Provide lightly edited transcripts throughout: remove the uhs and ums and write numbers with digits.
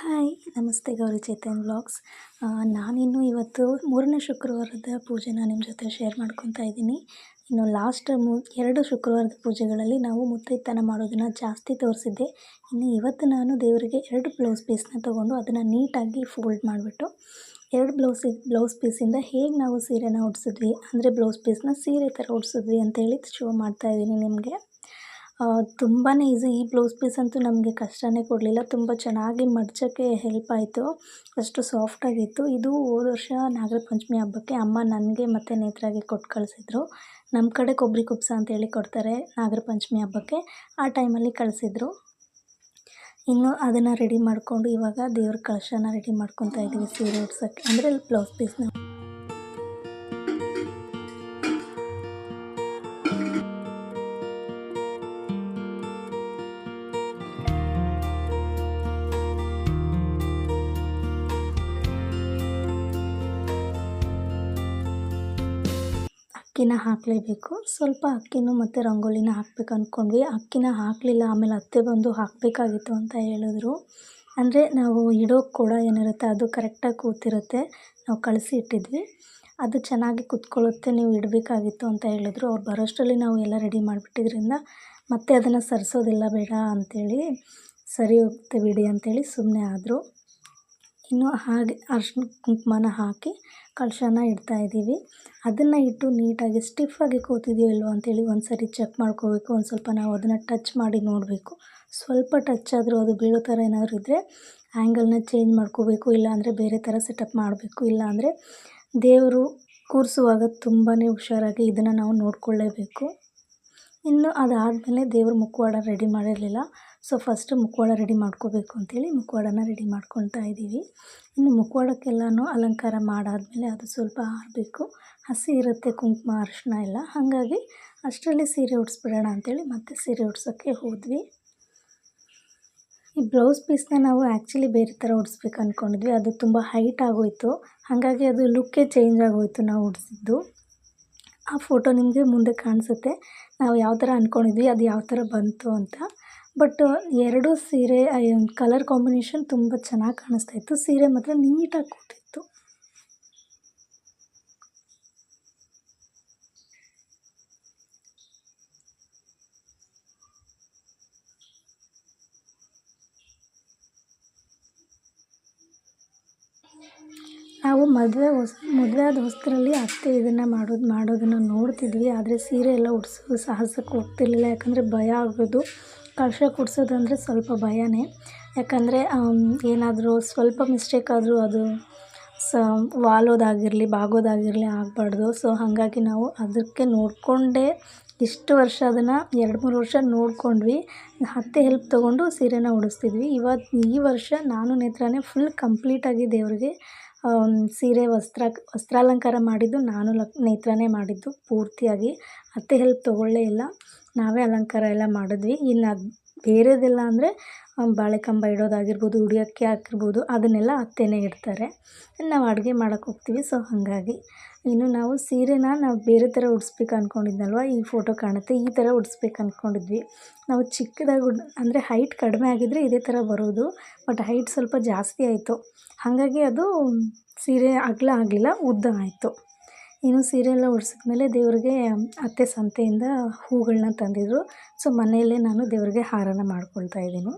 Hi ನಮಸ್ತೆ Gauri Chetan vlogs. ನಾನಿನ್ನು ಇವತ್ತು 3ನೇ ಶುಕ್ರವಾರದ ಪೂಜೆನ ನಿಮ್ಮ ಜೊತೆ ಶೇರ್ ಮಾಡ್ಕೊತಾ ಇದ್ದೀನಿ. ಇನ್ನು ಲಾಸ್ಟ್ 2 ಶುಕ್ರವಾರದ ಪೂಜೆಗಳಲ್ಲಿ ನಾವು ಮುತ್ತೈತನ ಮಾಡೋದನ್ನು ಜಾಸ್ತಿ ತೋರಿಸಿದ್ದೆ. ಇನ್ನು ಇವತ್ತು ನಾನು ದೇವರಿಗೆ 2 ಬ್ಲೌಸ್ ಪೀಸ್ನ ತೊಗೊಂಡು ಅದನ್ನು ನೀಟಾಗಿ ಫೋಲ್ಡ್ ಮಾಡಿಬಿಟ್ಟು 2 ಬ್ಲೌಸ್ ಪೀಸಿಂದ ಹೇಗೆ ನಾವು ಸೀರೆನ ಉಡ್ಸಿದ್ವಿ, ಅಂದರೆ ಬ್ಲೌಸ್ ಪೀಸ್ನ ಸೀರೆ ಥರ ಉಡ್ಸಿದ್ವಿ ಅಂತೇಳಿ ಶೋ ಮಾಡ್ತಾಯಿದ್ದೀನಿ ನಿಮಗೆ. ತುಂಬಾ ಈಸಿ. ಈ ಬ್ಲೌಸ್ ಪೀಸ್ ಅಂತೂ ನಮಗೆ ಕಷ್ಟನೇ ಕೊಡಲಿಲ್ಲ. ತುಂಬ ಚೆನ್ನಾಗಿ ಮಡ್ಚೋಕ್ಕೆ ಹೆಲ್ಪ್ ಆಯಿತು. ಅಷ್ಟು ಸಾಫ್ಟಾಗಿತ್ತು. ಇದು ಹೋದ ವರ್ಷ ನಾಗರ ಪಂಚಮಿ ಹಬ್ಬಕ್ಕೆ ಅಮ್ಮ ನನಗೆ ಮತ್ತು ನೇತ್ರಾಗೆ ಕೊಟ್ಟು ಕಳಿಸಿದ್ರು. ನಮ್ಮ ಕಡೆ ಕೊಬ್ಬರಿ ಕುಬ್ಸ ಅಂತೇಳಿ ಕೊಡ್ತಾರೆ ನಾಗರ ಪಂಚಮಿ ಹಬ್ಬಕ್ಕೆ. ಆ ಟೈಮಲ್ಲಿ ಕಳಿಸಿದ್ರು. ಇನ್ನು ಅದನ್ನು ರೆಡಿ ಮಾಡಿಕೊಂಡು ಇವಾಗ ದೇವ್ರ ಕಳಶನ ರೆಡಿ ಮಾಡ್ಕೊತಾ ಇದ್ದೀವಿ ಸೀರೆ ಉಡ್ಸೋಕ್ಕೆ, ಅಂದರೆ ಬ್ಲೌಸ್ ಪೀಸ್ನ. ಅಕ್ಕಿನ ಹಾಕಲೇಬೇಕು. ಸ್ವಲ್ಪ ಅಕ್ಕಿನೂ ಮತ್ತು ರಂಗೋಲಿನ ಹಾಕ್ಬೇಕು ಅಂದ್ಕೊಂಡ್ವಿ. ಅಕ್ಕಿನ ಹಾಕಲಿಲ್ಲ. ಆಮೇಲೆ ಅತ್ತೆ ಬಂದು ಹಾಕಬೇಕಾಗಿತ್ತು ಅಂತ ಹೇಳಿದ್ರು. ಅಂದರೆ ನಾವು ಇಡೋಕ್ಕೆ ಕೂಡ ಏನಿರುತ್ತೆ ಅದು ಕರೆಕ್ಟಾಗಿ ಕೂತಿರುತ್ತೆ. ನಾವು ಕಳಿಸಿ ಇಟ್ಟಿದ್ವಿ, ಅದು ಚೆನ್ನಾಗಿ ಕುತ್ಕೊಳ್ಳುತ್ತೆ, ನೀವು ಇಡಬೇಕಾಗಿತ್ತು ಅಂತ ಹೇಳಿದ್ರು. ಅವ್ರು ಬರೋಷ್ಟರಲ್ಲಿ ನಾವು ಎಲ್ಲ ರೆಡಿ ಮಾಡಿಬಿಟ್ಟಿದ್ರಿಂದ ಮತ್ತೆ ಅದನ್ನು ಸರಿಸೋದಿಲ್ಲ ಬೇಡ ಅಂಥೇಳಿ, ಸರಿ ಹೋಗುತ್ತೆ ಬಿಡಿ ಅಂಥೇಳಿ ಸುಮ್ಮನೆ ಆದರು. ಇನ್ನು ಹಾಗೆ ಅರಿಶಿನ ಕುಂಕುಮನ ಹಾಕಿ ಕಳಶನ ಇಡ್ತಾಯಿದ್ದೀವಿ. ಅದನ್ನು ಇಟ್ಟು ನೀಟಾಗಿ ಸ್ಟಿಫಾಗಿ ಕೂತಿದೆಯೋ ಇಲ್ವೋ ಅಂಥೇಳಿ ಒಂದು ಸರಿ ಚೆಕ್ ಮಾಡ್ಕೋಬೇಕು. ಒಂದು ಸ್ವಲ್ಪ ನಾವು ಅದನ್ನು ಟಚ್ ಮಾಡಿ ನೋಡಬೇಕು. ಸ್ವಲ್ಪ ಟಚ್ ಆದರೂ ಅದು ಬೀಳೋ ಥರ ಏನಾದರೂ ಇದ್ದರೆ ಆ್ಯಂಗಲ್ನ ಚೇಂಜ್ ಮಾಡ್ಕೋಬೇಕು. ಇಲ್ಲಾಂದರೆ ಬೇರೆ ಥರ ಸೆಟಪ್ ಮಾಡಬೇಕು. ಇಲ್ಲಾಂದರೆ ದೇವರು ಕೂರಿಸುವಾಗ ತುಂಬಾ ಹುಷಾರಾಗಿ ಇದನ್ನು ನಾವು ನೋಡಿಕೊಳ್ಳೇಬೇಕು. ಇನ್ನು ಅದಾದಮೇಲೆ ದೇವ್ರ ಮುಖವಾಡ ರೆಡಿ ಮಾಡಿರಲಿಲ್ಲ. ಸೊ ಫಸ್ಟು ಮುಖವಾಡ ರೆಡಿ ಮಾಡ್ಕೋಬೇಕು ಅಂಥೇಳಿ ಮುಖವಾಡನ ರೆಡಿ ಮಾಡ್ಕೊತಾ ಇದ್ದೀವಿ. ಇನ್ನು ಮುಖವಾಡಕ್ಕೆಲ್ಲನೂ ಅಲಂಕಾರ ಮಾಡಾದಮೇಲೆ ಅದು ಸ್ವಲ್ಪ ಆರಬೇಕು. ಹಸಿ ಇರುತ್ತೆ ಕುಂಕುಮ ಅರಿಶಿನ ಎಲ್ಲ. ಹಾಗಾಗಿ ಅಷ್ಟರಲ್ಲಿ ಸೀರೆ ಉಡಿಸ್ಬಿಡೋಣ ಅಂಥೇಳಿ ಮತ್ತೆ ಸೀರೆ ಉಡ್ಸೋಕ್ಕೆ ಹೋದ್ವಿ. ಈ ಬ್ಲೌಸ್ ಪೀಸ್ನ ನಾವು ಆ್ಯಕ್ಚುಲಿ ಬೇರೆ ಥರ ಉಡಿಸ್ಬೇಕು ಅಂದ್ಕೊಂಡಿದ್ವಿ. ಅದು ತುಂಬ ಹೈಟ್ ಆಗೋಯಿತು. ಹಾಗಾಗಿ ಅದು ಲುಕ್ಕೇ ಚೇಂಜ್ ಆಗೋಯಿತು ನಾವು ಉಡಿಸಿದ್ದು. ಆ ಫೋಟೋ ನಿಮಗೆ ಮುಂದೆ ಕಾಣಿಸುತ್ತೆ ನಾವು ಯಾವ ಥರ ಅಂದ್ಕೊಂಡಿದ್ವಿ ಅದು ಯಾವ ಥರ ಬಂತು ಅಂತ. ಬಟ್ 2 ಸೀರೆ ಕಲರ್ ಕಾಂಬಿನೇಷನ್ ತುಂಬ ಚೆನ್ನಾಗಿ ಕಾಣಿಸ್ತಾಯಿತ್ತು. ಸೀರೆ ಮಾತ್ರ ನೀಟಾಗಿ ಕೂತಿತ್ತು. ನಾವು ಮದುವೆ ಆದ ಹೊಸದರಲ್ಲಿ ಅತ್ತೆ ಇದನ್ನು ಮಾಡೋದನ್ನು ನೋಡ್ತಿದ್ವಿ. ಆದರೆ ಸೀರೆ ಎಲ್ಲ ಉಡಿಸೋ ಸಾಹಸಕ್ಕೆ ಹೋಗ್ತಿರ್ಲಿಲ್ಲ. ಯಾಕಂದರೆ ಭಯ ಆಗೋದು. ಕಳಶ ಕೂಡ್ಸೋದಂದರೆ ಸ್ವಲ್ಪ ಭಯನೇ. ಯಾಕಂದರೆ ಏನಾದರೂ ಸ್ವಲ್ಪ ಮಿಸ್ಟೇಕ್ ಆದರೂ ಅದು ವಾಲೋದಾಗಿರಲಿ ಬಾಗೋದಾಗಿರಲಿ ಆಗಬಾರ್ದು. ಸೊ ಹಾಗಾಗಿ ನಾವು ಅದಕ್ಕೆ ನೋಡಿಕೊಂಡೇ ಇಷ್ಟು ವರ್ಷ ಅದನ್ನು 2-3 ವರ್ಷ ನೋಡ್ಕೊಂಡ್ವಿ. ಅತ್ತೆ ಹೆಲ್ಪ್ ತೊಗೊಂಡು ಸೀರೆನ ಉಡಿಸ್ತಿದ್ವಿ. ಈ ವರ್ಷ ನಾನು ನೇತ್ರಾನೇ ಫುಲ್ ಕಂಪ್ಲೀಟಾಗಿ ದೇವರಿಗೆ ಸೀರೆ ವಸ್ತ್ರಾಲಂಕಾರ ಮಾಡಿದ್ದು ನಾನು ನೇತ್ರಾನೇ ಮಾಡಿದ್ದು ಪೂರ್ತಿಯಾಗಿ. ಅತ್ತೆ ಹೆಲ್ಪ್ ತೊಗೊಳ್ಳೇ ಇಲ್ಲ. ನಾವೇ ಅಲಂಕಾರ ಎಲ್ಲ ಮಾಡಿದ್ವಿ. ಇನ್ನು ಅದು ಬೇರೆದೆಲ್ಲ ಅಂದರೆ ಬಾಳೆಕಂಬ ಇಡೋದಾಗಿರ್ಬೋದು, ಉಡಿಯೋಕ್ಕೆ ಆಗಿರ್ಬೋದು, ಅದನ್ನೆಲ್ಲ ಅತ್ತೆನೇ ಇಡ್ತಾರೆ. ನಾವು ಅಡುಗೆ ಮಾಡೋಕ್ಕೆ ಹೋಗ್ತೀವಿ. ಸೊ ಹಾಗಾಗಿ ಇನ್ನು ನಾವು ಸೀರೆನ ಬೇರೆ ಥರ ಉಡಿಸ್ಬೇಕು ಅಂದ್ಕೊಂಡಿದ್ನಲ್ವ, ಈ ಫೋಟೋ ಕಾಣುತ್ತೆ ಈ ಥರ ಉಡಿಸ್ಬೇಕು ಅಂದ್ಕೊಂಡಿದ್ವಿ. ನಾವು ಚಿಕ್ಕದಾಗಿ ಅಂದರೆ ಹೈಟ್ ಕಡಿಮೆ ಆಗಿದ್ದರೆ ಇದೇ ಥರ ಬರೋದು. ಬಟ್ ಹೈಟ್ ಸ್ವಲ್ಪ ಜಾಸ್ತಿ ಆಯಿತು. ಹಾಗಾಗಿ ಅದು ಸೀರೆ ಅಗಲ ಆಗಲಿಲ್ಲ, ಉದ್ದ ಆಯಿತು. ಇನ್ನು ಸೀರೆ ಎಲ್ಲ ಉಡಿಸಿದ್ಮೇಲೆ ದೇವರಿಗೆ ಅತ್ತೆ ಸಂತೆಯಿಂದ ಹೂಗಳನ್ನ ತಂದಿದ್ರು. ಸೊ ಮನೆಯಲ್ಲೇ ನಾನು ದೇವರಿಗೆ ಹಾರನ ಮಾಡ್ಕೊಳ್ತಾ ಇದ್ದೀನಿ.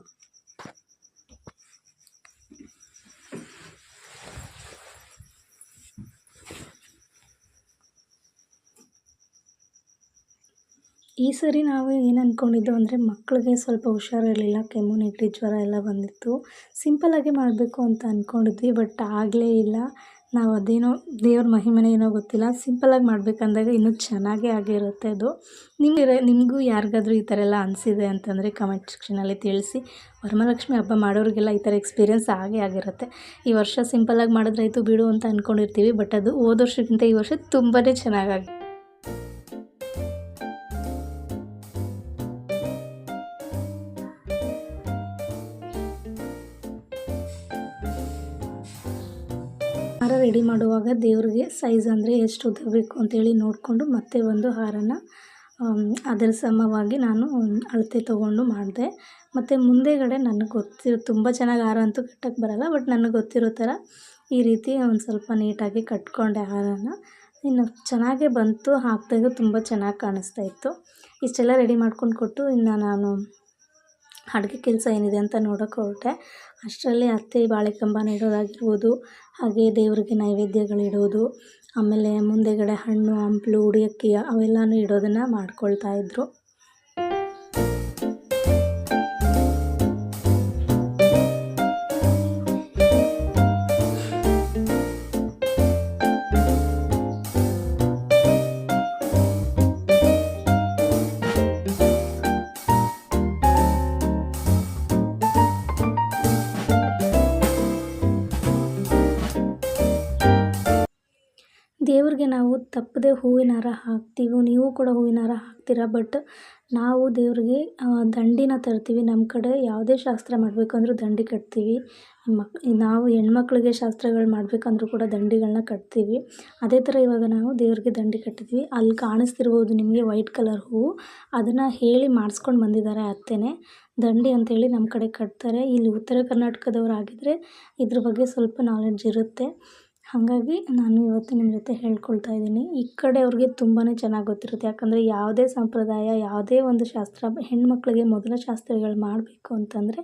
ಈ ಸರಿ ನಾವು ಏನು ಅಂದ್ಕೊಂಡಿದ್ದು ಅಂದರೆ ಮಕ್ಕಳಿಗೆ ಸ್ವಲ್ಪ ಹುಷಾರಿರಲಿಲ್ಲ, ಕೆಮ್ಮು ನೆಗಡಿ ಜ್ವರ ಎಲ್ಲ ಬಂದಿತ್ತು. ಸಿಂಪಲ್ಲಾಗಿ ಮಾಡಬೇಕು ಅಂತ ಅಂದ್ಕೊಂಡಿದ್ವಿ. ಬಟ್ ಆಗಲೇ ಇಲ್ಲ. ನಾವು ಅದೇನೋ ದೇವ್ರ ಮಹಿಮೆನೇ ಏನೋ ಗೊತ್ತಿಲ್ಲ, ಸಿಂಪಲ್ಲಾಗಿ ಮಾಡಬೇಕಂದಾಗ ಇನ್ನೂ ಚೆನ್ನಾಗೇ ಆಗಿರುತ್ತೆ ಅದು. ನಿಮಗೂ ಯಾರಿಗಾದ್ರೂ ಈ ಥರ ಎಲ್ಲ ಅನಿಸಿದೆ ಅಂತಂದರೆ ಕಮೆಂಟ್ ಸೆಕ್ಷನಲ್ಲಿ ತಿಳಿಸಿ. ವರಮಹಾಲಕ್ಷ್ಮಿ ಹಬ್ಬ ಮಾಡೋರಿಗೆಲ್ಲ ಈ ಥರ ಎಕ್ಸ್ಪೀರಿಯೆನ್ಸ್ ಆಗಿರುತ್ತೆ. ಈ ವರ್ಷ ಸಿಂಪಲ್ಲಾಗಿ ಮಾಡಿದ್ರಾಯ್ತು ಬಿಡು ಅಂತ ಅಂದ್ಕೊಂಡಿರ್ತೀವಿ. ಬಟ್ ಅದು ಹೋದ ವರ್ಷಕ್ಕಿಂತ ಈ ವರ್ಷ ತುಂಬಾ ಚೆನ್ನಾಗಾಗಿ ಹಾರ ರೆಡಿ ಮಾಡುವಾಗ ದೇವ್ರಿಗೆ ಸೈಜ್ ಅಂದರೆ ಎಷ್ಟು ಉದ್ದ ಬೇಕು ಅಂತೇಳಿ ನೋಡಿಕೊಂಡು ಮತ್ತೆ ಒಂದು ಹಾರನ ಅದರ ಸಮವಾಗಿ ನಾನು ಅಳತೆ ತೊಗೊಂಡು ಮಾಡಿದೆ. ಮತ್ತು ಮುಂದೆಗಡೆ ನನಗೆ ತುಂಬ ಚೆನ್ನಾಗಿ ಹಾರ ಅಂತೂ ಕಟ್ಟೋಕ್ಕೆ ಬರೋಲ್ಲ, ಬಟ್ ನನಗೆ ಗೊತ್ತಿರೋ ಥರ ಈ ರೀತಿ ಒಂದು ಸ್ವಲ್ಪ ನೀಟಾಗಿ ಕಟ್ಕೊಂಡೆ ಹಾರನ. ಇನ್ನು ಚೆನ್ನಾಗೇ ಬಂತು, ಹಾಕಿದಾಗ ತುಂಬ ಚೆನ್ನಾಗಿ ಕಾಣಿಸ್ತಾ ಇತ್ತು. ಇಷ್ಟೆಲ್ಲ ರೆಡಿ ಮಾಡ್ಕೊಂಡು ಕೊಟ್ಟು ಇನ್ನು ನಾನು ಅಡುಗೆ ಕೆಲಸ ಏನಿದೆ ಅಂತ ನೋಡೋಕ್ಕೆ ಹೊರಟೆ. ಅಷ್ಟರಲ್ಲಿ ಅತ್ತೆ ಬಾಳೆಕಂಬನ ಇಡೋದಾಗಿರ್ಬೋದು, ಹಾಗೆ ದೇವರಿಗೆ ನೈವೇದ್ಯಗಳಿಡೋದು, ಆಮೇಲೆ ಮುಂದೆಗಡೆ ಹಣ್ಣು ಹಂಪಲು ಉಡಿಯಕ್ಕಿ ಅವೆಲ್ಲನೂ ಇಡೋದನ್ನು ಮಾಡ್ಕೊಳ್ತಾಯಿದ್ರು. ದೇವ್ರಿಗೆ ನಾವು ತಪ್ಪದೆ ಹೂವಿನ ಹಾರ ಹಾಕ್ತೀವಿ. ನೀವು ಕೂಡ ಹೂವಿನ ಹಾರ ಹಾಕ್ತೀರಾ. ಬಟ್ ನಾವು ದೇವ್ರಿಗೆ ದಂಡಿನ ತರ್ತೀವಿ. ನಮ್ಮ ಕಡೆ ಯಾವುದೇ ಶಾಸ್ತ್ರ ಮಾಡಬೇಕಂದ್ರೂ ದಂಡಿ ಕಟ್ತೀವಿ. ನಾವು ಹೆಣ್ಮಕ್ಳಿಗೆ ಶಾಸ್ತ್ರಗಳು ಮಾಡಬೇಕಂದ್ರೂ ಕೂಡ ದಂಡಿಗಳನ್ನ ಕಟ್ತೀವಿ. ಅದೇ ಥರ ಇವಾಗ ನಾವು ದೇವ್ರಿಗೆ ದಂಡಿ ಕಟ್ಟಿದ್ವಿ. ಅಲ್ಲಿ ಕಾಣಿಸ್ತಿರ್ಬೋದು ನಿಮಗೆ ವೈಟ್ ಕಲರ್ ಹೂವು, ಅದನ್ನು ಹೇಳಿ ಮಾಡಿಸ್ಕೊಂಡು ಬಂದಿದ್ದಾರೆ ಅತ್ತೆನೇ. ದಂಡಿ ಅಂಥೇಳಿ ನಮ್ಮ ಕಡೆ ಕಟ್ತಾರೆ. ಇಲ್ಲಿ ಉತ್ತರ ಕರ್ನಾಟಕದವರಾಗಿದ್ದರೆ ಇದ್ರ ಬಗ್ಗೆ ಸ್ವಲ್ಪ ನಾಲೆಡ್ಜ್ ಇರುತ್ತೆ. ಹಾಗಾಗಿ ನಾನು ಇವತ್ತು ನಿಮ್ಮ ಜೊತೆ ಹೇಳ್ಕೊಳ್ತಾ ಇದ್ದೀನಿ. ಈ ಕಡೆಯವ್ರಿಗೆ ತುಂಬಾ ಚೆನ್ನಾಗಿ ಗೊತ್ತಿರುತ್ತೆ. ಯಾಕಂದರೆ ಯಾವುದೇ ಸಂಪ್ರದಾಯ, ಯಾವುದೇ ಒಂದು ಶಾಸ್ತ್ರ ಹೆಣ್ಮಕ್ಳಿಗೆ ಮೊದಲ ಶಾಸ್ತ್ರಗಳು ಮಾಡಬೇಕು ಅಂತಂದರೆ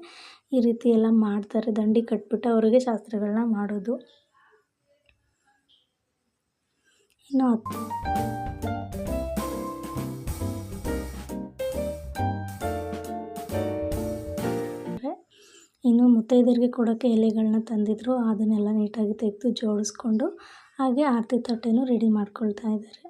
ಈ ರೀತಿ ಎಲ್ಲ ಮಾಡ್ತಾರೆ. ದಂಡಿ ಕಟ್ಬಿಟ್ಟು ಅವರಿಗೆ ಶಾಸ್ತ್ರಗಳನ್ನ ಮಾಡೋದು. ಇನ್ನು ಇನ್ನು ಮುತ್ತೈದೆಯರಿಗೆ ಕೊಡೋಕ್ಕೆ ಎಲೆಗಳನ್ನ ತಂದಿದ್ದರು. ಅದನ್ನೆಲ್ಲ ನೀಟಾಗಿ ತೆಗೆದು ಜೋಡಿಸ್ಕೊಂಡು ಹಾಗೆ ಆರತಿ ತಟ್ಟೆನೂ ರೆಡಿ ಮಾಡ್ಕೊಳ್ತಾ ಇದ್ದಾರೆ.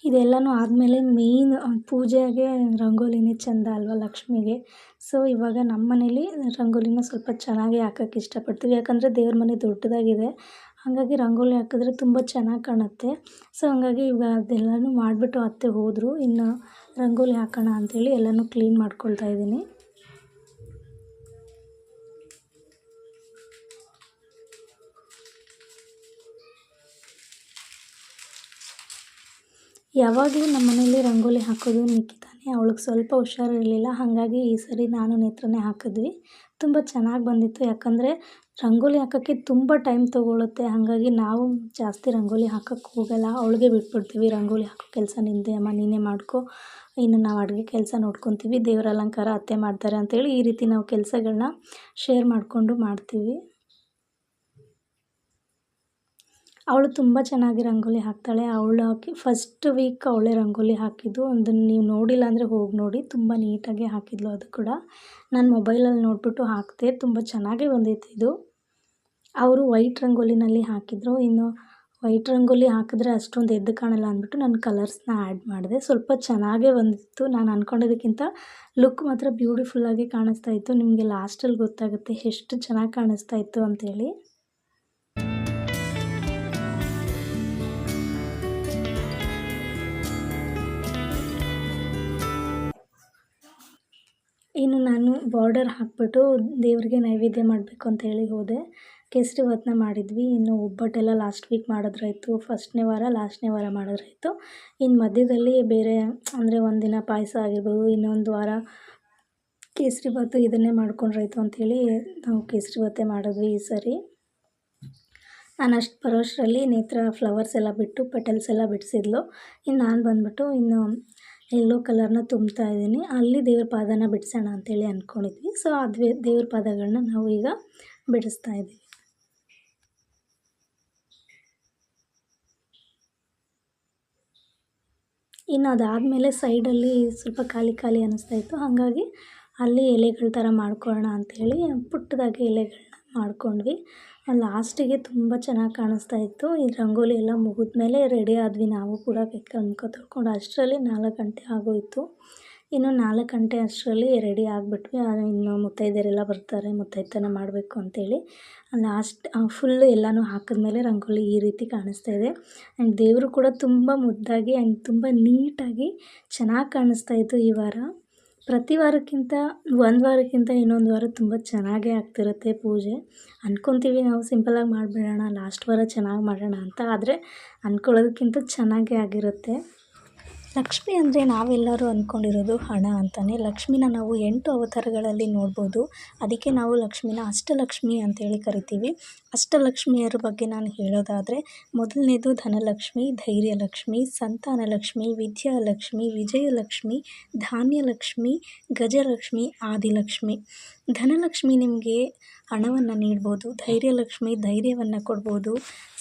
ಇದೆಲ್ಲನೂ ಆದಮೇಲೆ ಮೇಯ್ನ್ ಪೂಜೆಗೆ ರಂಗೋಲಿನೇ ಚೆಂದ ಅಲ್ವಾ ಲಕ್ಷ್ಮಿಗೆ. ಸೊ ಇವಾಗ ನಮ್ಮ ಮನೇಲಿ ರಂಗೋಲಿನ ಸ್ವಲ್ಪ ಚೆನ್ನಾಗಿ ಹಾಕೋಕ್ಕೆ ಇಷ್ಟಪಡ್ತೀವಿ. ಯಾಕಂದರೆ ದೇವ್ರ ಮನೆ ದೊಡ್ಡದಾಗಿದೆ, ಹಾಗಾಗಿ ರಂಗೋಲಿ ಹಾಕಿದ್ರೆ ತುಂಬ ಚೆನ್ನಾಗಿ ಕಾಣುತ್ತೆ. ಸೊ ಹಂಗಾಗಿ ಇವಾಗ ಅದೆಲ್ಲನೂ ಮಾಡಿಬಿಟ್ಟು ಅತ್ತೆ ಹೋದರು. ಇನ್ನು ರಂಗೋಲಿ ಹಾಕೋಣ ಅಂಥೇಳಿ ಎಲ್ಲನೂ ಕ್ಲೀನ್ ಮಾಡ್ಕೊಳ್ತಾ ಇದ್ದೀನಿ. ಯಾವಾಗಲೂ ನಮ್ಮ ಮನೇಲಿ ರಂಗೋಲಿ ಹಾಕೋದು ನಿಖಿತಾನೇ. ಅವಳಿಗೆ ಸ್ವಲ್ಪ ಹುಷಾರಿರಲಿಲ್ಲ, ಹಾಗಾಗಿ ಈ ಸರಿ ನಾನು ನೇತ್ರನೇ ಹಾಕಿದ್ವಿ. ತುಂಬ ಚೆನ್ನಾಗಿ ಬಂದಿತ್ತು. ಯಾಕಂದರೆ ರಂಗೋಲಿ ಹಾಕೋಕ್ಕೆ ತುಂಬ ಟೈಮ್ ತೊಗೊಳುತ್ತೆ. ಹಾಗಾಗಿ ನಾವು ಜಾಸ್ತಿ ರಂಗೋಲಿ ಹಾಕೋಕ್ಕೆ ಹೋಗಲ್ಲ, ಅವಳಿಗೆ ಬಿಟ್ಬಿಡ್ತೀವಿ. ರಂಗೋಲಿ ಹಾಕೋ ಕೆಲಸ ನಿಂದೆ ಅಮ್ಮ, ನೀನೇ ಮಾಡ್ಕೊ, ಇನ್ನು ನಾವು ಅಡುಗೆ ಕೆಲಸ ನೋಡ್ಕೊತೀವಿ, ದೇವರ ಅಲಂಕಾರ ಅತ್ತೆ ಮಾಡ್ತಾರೆ ಅಂಥೇಳಿ ಈ ರೀತಿ ನಾವು ಕೆಲಸಗಳನ್ನ ಶೇರ್ ಮಾಡಿಕೊಂಡು ಮಾಡ್ತೀವಿ. ಅವಳು ತುಂಬ ಚೆನ್ನಾಗಿ ರಂಗೋಲಿ ಹಾಕ್ತಾಳೆ. ಅವಳು ಫಸ್ಟ್ ವೀಕ್ ಅವಳೇ ರಂಗೋಲಿ ಹಾಕಿದ್ದು. ಅದನ್ನು ನೀವು ನೋಡಿಲ್ಲ ಅಂದರೆ ಹೋಗಿ ನೋಡಿ, ತುಂಬ ನೀಟಾಗಿ ಹಾಕಿದ್ಲು. ಅದು ಕೂಡ ನಾನು ಮೊಬೈಲಲ್ಲಿ ನೋಡಿಬಿಟ್ಟು ಹಾಕಿದೆ. ತುಂಬ ಚೆನ್ನಾಗೇ ಬಂದಿತ್ತು ಇದು. ಅವರು ವೈಟ್ ರಂಗೋಲಿನಲ್ಲಿ ಹಾಕಿದ್ರು. ಇನ್ನು ವೈಟ್ ರಂಗೋಲಿ ಹಾಕಿದ್ರೆ ಅಷ್ಟೊಂದು ಎದ್ದು ಕಾಣಲ್ಲ ಅಂದ್ಬಿಟ್ಟು ನಾನು ಕಲರ್ಸ್ನ ಆ್ಯಡ್ ಮಾಡಿದೆ. ಸ್ವಲ್ಪ ಚೆನ್ನಾಗೇ ಬಂದಿತ್ತು. ನಾನು ಅಂದ್ಕೊಂಡಿದ್ದಕ್ಕಿಂತ ಲುಕ್ ಮಾತ್ರ ಬ್ಯೂಟಿಫುಲ್ಲಾಗಿ ಕಾಣಿಸ್ತಾ ಇತ್ತು. ನಿಮಗೆ ಲಾಸ್ಟಲ್ಲಿ ಗೊತ್ತಾಗುತ್ತೆ ಎಷ್ಟು ಚೆನ್ನಾಗಿ ಕಾಣಿಸ್ತಾ ಇತ್ತು ಅಂಥೇಳಿ. ಇನ್ನು ನಾನು ಬಾರ್ಡರ್ ಹಾಕಿಬಿಟ್ಟು ದೇವರಿಗೆ ನೈವೇದ್ಯ ಮಾಡಬೇಕು ಅಂತ ಹೇಳಿ ಹೋದೆ. ಕೇಸರಿಭಾತನ್ನ ಮಾಡಿದ್ವಿ. ಇನ್ನು ಒಬ್ಬಟ್ಟೆಲ್ಲ ಲಾಸ್ಟ್ ವೀಕ್ ಮಾಡಿದ್ರಾಯ್ತು, ಫಸ್ಟ್ನೇ ವಾರ ಲಾಸ್ಟ್ನೇ ವಾರ ಮಾಡಿದ್ರಾಯ್ತು. ಇನ್ನು ಮಧ್ಯದಲ್ಲಿ ಬೇರೆ ಅಂದರೆ ಒಂದಿನ ಪಾಯಸ ಆಗಿರ್ಬೋದು, ಇನ್ನೊಂದು ವಾರ ಕೇಸರಿಭಾತು ಇದನ್ನೇ ಮಾಡ್ಕೊಂಡ್ರಾಯ್ತು ಅಂಥೇಳಿ ನಾವು ಕೇಸರಿಭಾತೇ ಮಾಡಿದ್ವಿ ಈ ಸರಿ. ನಾನು ಅಷ್ಟು ಬರೋಷ್ಟರಲ್ಲಿ ನೇತ್ರ ಫ್ಲವರ್ಸ್ ಎಲ್ಲ ಬಿಟ್ಟು ಪೆಟಲ್ಸ್ ಎಲ್ಲ ಬಿಡಿಸಿದ್ಲು. ಇನ್ನು ನಾನು ಬಂದುಬಿಟ್ಟು ಇನ್ನು ಯೆಲ್ಲೋ ಕಲರ್ನ ತುಂಬ್ತಾ ಇದ್ದೀನಿ. ಅಲ್ಲಿ ದೇವ್ರ ಪಾದನ ಬಿಡಿಸೋಣ ಅಂಥೇಳಿ ಅಂದ್ಕೊಂಡಿದ್ವಿ. ಸೊ ಅದು ದೇವ್ರ ಪಾದಗಳನ್ನ ನಾವು ಈಗ ಬಿಡಿಸ್ತಾ ಇದ್ದೀವಿ. ಇನ್ನು ಅದಾದಮೇಲೆ ಸೈಡಲ್ಲಿ ಸ್ವಲ್ಪ ಖಾಲಿ ಖಾಲಿ ಅನ್ನಿಸ್ತಾ ಇತ್ತು. ಹಾಗಾಗಿ ಅಲ್ಲಿ ಎಲೆಗಳ ಥರ ಮಾಡ್ಕೊಳ್ಳೋಣ ಅಂಥೇಳಿ ಪುಟ್ಟದಾಗಿ ಎಲೆಗಳನ್ನ ಮಾಡ್ಕೊಂಡ್ವಿ. ಲಾಸ್ಟಿಗೆ ತುಂಬ ಚೆನ್ನಾಗಿ ಕಾಣಿಸ್ತಾ ಇತ್ತು. ಈ ರಂಗೋಲಿ ಎಲ್ಲ ಮುಗಿದ್ಮೇಲೆ ರೆಡಿ ಆದ್ವಿ ನಾವು ಕೂಡ. ಮುಖ ತೊಳ್ಕೊಂಡು ಅಷ್ಟರಲ್ಲಿ 4 ಗಂಟೆ ಆಗೋಯಿತು. ಇನ್ನು 4 ಗಂಟೆ ಅಷ್ಟರಲ್ಲಿ ರೆಡಿ ಆಗಿಬಿಟ್ವಿ. ಇನ್ನು ಮುತ್ತೈದೆಯರೆಲ್ಲ ಬರ್ತಾರೆ, ಮುತ್ತೈದೆತನ ಮಾಡಬೇಕು ಅಂತೇಳಿ ಲಾಸ್ಟ್ ಫುಲ್ಲು ಎಲ್ಲನೂ ಹಾಕಿದ್ಮೇಲೆ ರಂಗೋಲಿ ಈ ರೀತಿ ಕಾಣಿಸ್ತಾ ಇದೆ. ಆ್ಯಂಡ್ ದೇವರು ಕೂಡ ತುಂಬ ಮುದ್ದಾಗಿ ಆ್ಯಂಡ್ ತುಂಬ ನೀಟಾಗಿ ಚೆನ್ನಾಗಿ ಕಾಣಿಸ್ತಾ ಇತ್ತು ಈ ವಾರ. ಪ್ರತಿ ವಾರಕ್ಕಿಂತ ಒಂದು ವಾರಕ್ಕಿಂತ ಇನ್ನೊಂದು ವಾರ ತುಂಬ ಚೆನ್ನಾಗೇ ಆಗ್ತಿರುತ್ತೆ ಪೂಜೆ. ಅಂದ್ಕೊತೀವಿ ನಾವು ಸಿಂಪಲಾಗಿ ಮಾಡಿಬಿಡೋಣ, ಲಾಸ್ಟ್ ವಾರ ಚೆನ್ನಾಗಿ ಮಾಡೋಣ ಅಂತ. ಆದರೆ ಅಂದ್ಕೊಳ್ಳೋದಕ್ಕಿಂತ ಚೆನ್ನಾಗೇ ಆಗಿರುತ್ತೆ. ಲಕ್ಷ್ಮಿ ಅಂದರೆ ನಾವೆಲ್ಲರೂ ಅಂದ್ಕೊಂಡಿರೋದು ಹಣ ಅಂತಲೇ. ಲಕ್ಷ್ಮಿನ ನಾವು 8 ಅವತಾರಗಳಲ್ಲಿ ನೋಡ್ಬೋದು. ಅದಕ್ಕೆ ನಾವು ಲಕ್ಷ್ಮಿನ ಅಷ್ಟಲಕ್ಷ್ಮಿ ಅಂತೇಳಿ ಕರಿತೀವಿ. ಅಷ್ಟಲಕ್ಷ್ಮಿಯರ ಬಗ್ಗೆ ನಾನು ಹೇಳೋದಾದರೆ, ಮೊದಲನೇದು ಧನಲಕ್ಷ್ಮಿ, ಧೈರ್ಯಲಕ್ಷ್ಮಿ, ಸಂತಾನಲಕ್ಷ್ಮಿ, ವಿದ್ಯಾಲಕ್ಷ್ಮಿ, ವಿಜಯಲಕ್ಷ್ಮಿ, ಧಾನ್ಯಲಕ್ಷ್ಮಿ, ಗಜಲಕ್ಷ್ಮಿ, ಆದಿಲಕ್ಷ್ಮಿ. ಧನಲಕ್ಷ್ಮಿ ನಿಮಗೆ ಹಣವನ್ನು ನೀಡ್ಬೋದು, ಧೈರ್ಯಲಕ್ಷ್ಮಿ ಧೈರ್ಯವನ್ನು ಕೊಡ್ಬೋದು,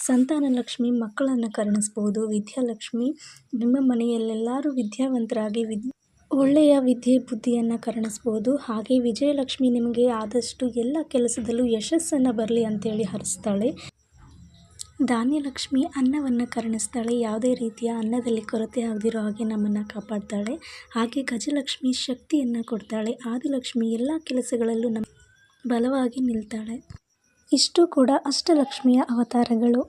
ಸಂತಾನಲಕ್ಷ್ಮಿ ಮಕ್ಕಳನ್ನು ಕರುಣಿಸ್ಬೋದು, ವಿದ್ಯಾಲಕ್ಷ್ಮಿ ನಿಮ್ಮ ಮನೆಯಲ್ಲೆಲ್ಲರೂ ವಿದ್ಯಾವಂತರಾಗಿ ಒಳ್ಳೆಯ ವಿದ್ಯೆ ಬುದ್ಧಿಯನ್ನು ಕರುಣಿಸ್ಬೋದು. ಹಾಗೆ ವಿಜಯಲಕ್ಷ್ಮಿ ನಿಮಗೆ ಆದಷ್ಟು ಎಲ್ಲ ಕೆಲಸದಲ್ಲೂ ಯಶಸ್ಸನ್ನು ಬರಲಿ ಅಂತೇಳಿ ಹರಿಸ್ತಾಳೆ. ಧಾನ್ಯಲಕ್ಷ್ಮಿ ಅನ್ನವನ್ನು ಕರುಣಿಸ್ತಾಳೆ, ಯಾವುದೇ ರೀತಿಯ ಅನ್ನದಲ್ಲಿ ಕೊರತೆ ಆಗದಿರೋ ಹಾಗೆ ನಮ್ಮನ್ನು ಕಾಪಾಡ್ತಾಳೆ. ಹಾಗೆ ಗಜಲಕ್ಷ್ಮಿ ಶಕ್ತಿಯನ್ನು ಕೊಡ್ತಾಳೆ. ಆದಿಲಕ್ಷ್ಮಿ ಎಲ್ಲ ಕೆಲಸಗಳಲ್ಲೂ ಬಲವಾಗಿ ನಿಲ್ತಾಳೆ. ಇಷ್ಟು ಕೂಡ ಅಷ್ಟಲಕ್ಷ್ಮಿಯ ಅವತಾರಗಳು.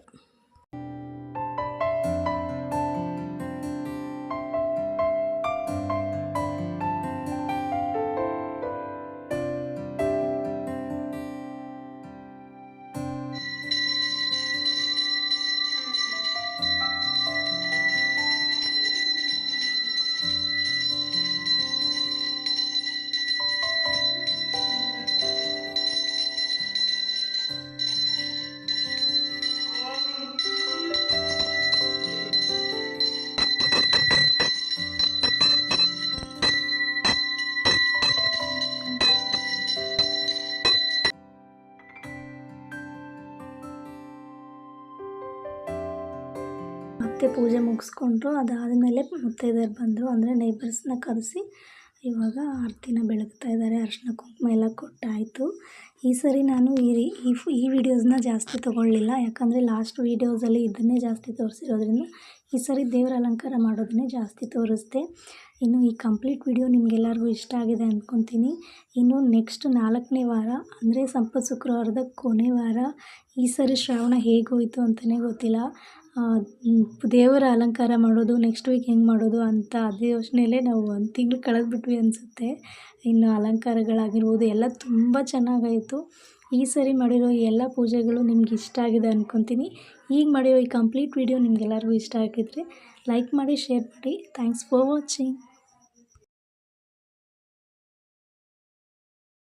ಮತ್ತೆ ಪೂಜೆ ಮುಗಿಸ್ಕೊಂಡ್ರು. ಅದಾದಮೇಲೆ ಮುತ್ತೈದೆಯರು ಬಂದರು, ಅಂದರೆ ನೇಬರ್ಸ್ನ ಕರೆಸಿ ಇವಾಗ ಆರತಿನ ಬೆಳಗ್ತಾ ಇದ್ದಾರೆ. ಅರಿಶಿನ ಕುಂಕುಮ ಎಲ್ಲ ಕೊಟ್ಟಾಯಿತು. ಈ ಸರಿ ನಾನು ಈ ವಿಡಿಯೋಸ್ನ ಜಾಸ್ತಿ ತೊಗೊಳ್ಳಿಲ್ಲ, ಯಾಕಂದರೆ ಲಾಸ್ಟ್ ವೀಡಿಯೋಸಲ್ಲಿ ಇದನ್ನೇ ಜಾಸ್ತಿ ತೋರಿಸಿರೋದ್ರಿಂದ ಈ ಸರಿ ದೇವರ ಅಲಂಕಾರ ಮಾಡೋದನ್ನೇ ಜಾಸ್ತಿ ತೋರಿಸ್ದೆ. ಇನ್ನು ಈ ಕಂಪ್ಲೀಟ್ ವಿಡಿಯೋ ನಿಮಗೆಲ್ಲರಿಗೂ ಇಷ್ಟ ಆಗಿದೆ ಅಂದ್ಕೊತೀನಿ. ಇನ್ನು ನೆಕ್ಸ್ಟ್ 4ನೇ ವಾರ ಅಂದರೆ ಸಂಪತ್ತು ಶುಕ್ರವಾರದ ಕೊನೆ ವಾರ. ಈ ಸರಿ ಶ್ರಾವಣ ಹೇಗೋಯಿತು ಅಂತಲೇ ಗೊತ್ತಿಲ್ಲ. ದೇವರ ಅಲಂಕಾರ ಮಾಡೋದು ನೆಕ್ಸ್ಟ್ ವೀಕ್ ಹೆಂಗೆ ಮಾಡೋದು ಅಂತ ಅದೇ ಯೋಚನೆಯಲ್ಲೇ ನಾವು 1 ತಿಂಗಳು ಕಳೆದ್ಬಿಟ್ವಿ ಅನಿಸುತ್ತೆ. ಇನ್ನು ಅಲಂಕಾರಗಳಾಗಿರ್ಬೋದು ಎಲ್ಲ ತುಂಬ ಚೆನ್ನಾಗಾಯಿತು. ಈ ಸರಿ ಮಾಡಿರೋ ಎಲ್ಲ ಪೂಜೆಗಳು ನಿಮ್ಗೆ ಇಷ್ಟ ಆಗಿದೆ ಅಂದ್ಕೊತೀನಿ. ಈಗ ಮಾಡಿರೋ ಈ ಕಂಪ್ಲೀಟ್ ವಿಡಿಯೋ ನಿಮಗೆಲ್ಲರಿಗೂ ಇಷ್ಟ ಆಗಿದ್ದರೆ ಲೈಕ್ ಮಾಡಿ, ಶೇರ್ ಮಾಡಿ. Thanks for watching.